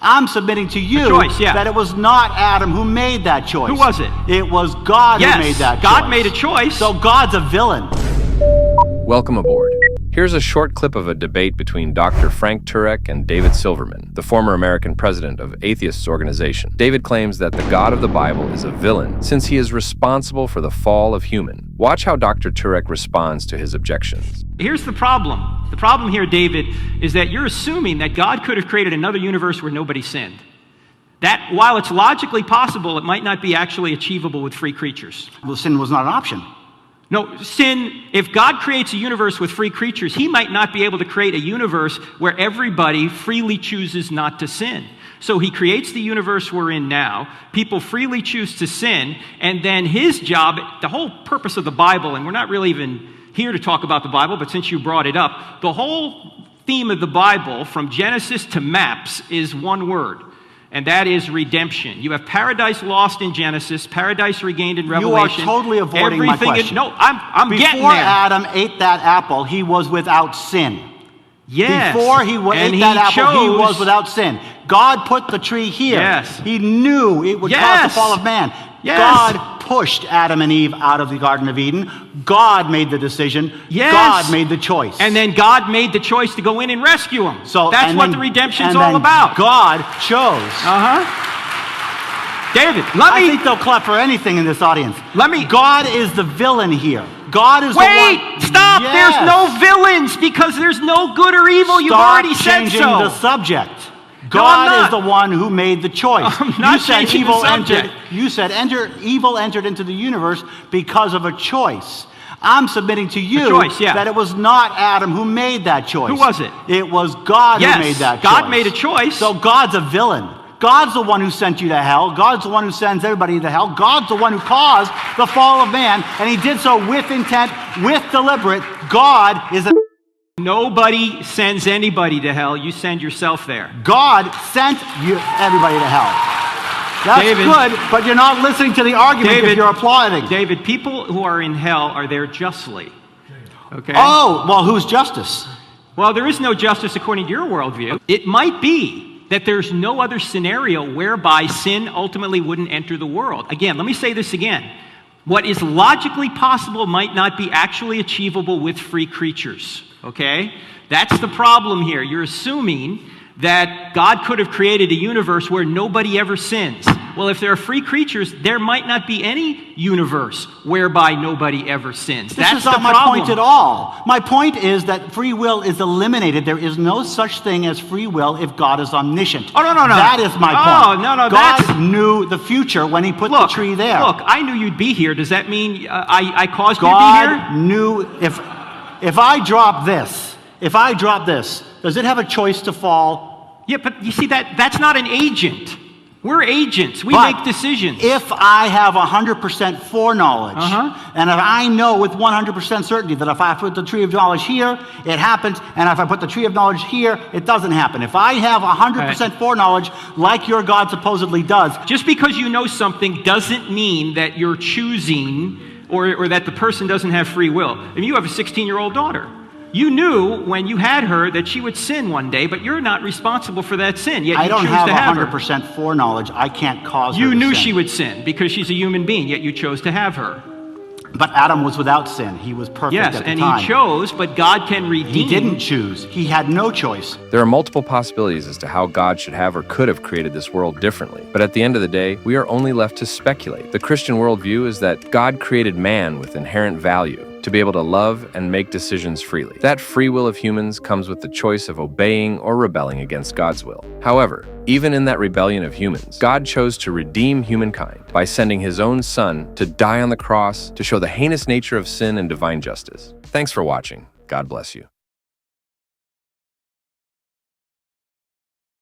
I'm submitting to you that it was not Adam who made that choice. Who was it? It was God who made that choice. God made a choice. So God's a villain. Welcome aboard. Here's a short clip of a debate between Dr. Turek and David Silverman, the former American president of Atheists organization. David claims that the God of the Bible is a villain since he is responsible for the fall of human. Watch how Dr. Turek responds to his objections. Here's the problem. The problem here, David, is that you're assuming that God could have created another universe where nobody sinned. That, while it's logically possible, it might not be actually achievable with free creatures. Well, sin was not an option. No, sin, if God creates a universe with free creatures, he might not be able to create a universe where everybody freely chooses not to sin. So he creates the universe we're in now, people freely choose to sin, and then his job, the whole purpose of the Bible, and we're not really even here to talk about the Bible, but since you brought it up, the whole theme of the Bible, from Genesis to maps, is one word. And that is redemption. You have paradise lost in Genesis, paradise regained in Revelation. You are totally avoiding my question. No, I'm getting there. Before Adam ate that apple, he was without sin. Yes. Before he ate that apple, he was without sin. God put the tree here. Yes. He knew it would cause the fall of man. Yes. God pushed Adam and Eve out of the Garden of Eden. God made the decision. Yes. God made the choice. And then God made the choice to go in and rescue them. So that's what the redemption's all about. God chose. David, I think they'll clap for anything in this audience. God is the villain here. God is the one. Wait! Stop! Yes. There's no villains because there's no good or evil. You've already said so. Stop changing the subject. God is the one who made the choice. I'm not changing the subject. You said evil entered into the universe because of a choice. I'm submitting to you that it was not Adam who made that choice. Who was it? It was God who made that choice. God made a choice. So God's a villain. God's the one who sent you to hell. God's the one who sends everybody to hell. God's the one who caused the fall of man, and he did so with intent, with deliberate. God is a... Nobody sends anybody to hell. You send yourself there. God sent everybody to hell. That's good, but you're not listening to the argument if you're applauding. David, people who are in hell are there justly. Okay? Oh, well, who's justice? Well, there is no justice according to your worldview. It might be that there's no other scenario whereby sin ultimately wouldn't enter the world. Again, let me say this again. What is logically possible might not be actually achievable with free creatures. Okay? That's the problem here. You're assuming that God could have created a universe where nobody ever sins. Well, if there are free creatures, there might not be any universe whereby nobody ever sins. This is not my point at all. My point is that free will is eliminated. There is no such thing as free will if God is omniscient. Oh, no. That is my point. No. God knew the future when he put the tree there. Look, I knew you'd be here. Does that mean I caused you to be here? God knew if I drop this, does it have a choice to fall? Yeah, but you see, that's not an agent. We're agents. We make decisions. If I have 100% foreknowledge, and if I know with 100% certainty that if I put the tree of knowledge here, it happens, and if I put the tree of knowledge here, it doesn't happen. If I have 100% foreknowledge, like your God supposedly does. Just because you know something doesn't mean that you're choosing or that the person doesn't have free will. I mean, you have a 16-year-old daughter. You knew when you had her that she would sin one day, but you're not responsible for that sin, yet you choose to have her. I don't have 100% foreknowledge. I can't cause her to sin. You knew she would sin because she's a human being, yet you chose to have her. But Adam was without sin. He was perfect at the time. Yes, and he chose, but God can redeem. He didn't choose. He had no choice. There are multiple possibilities as to how God should have or could have created this world differently. But at the end of the day, we are only left to speculate. The Christian worldview is that God created man with inherent value, to be able to love and make decisions freely. That free will of humans comes with the choice of obeying or rebelling against God's will. However, even in that rebellion of humans, God chose to redeem humankind by sending his own son to die on the cross to show the heinous nature of sin and divine justice. Thanks for watching. God bless you.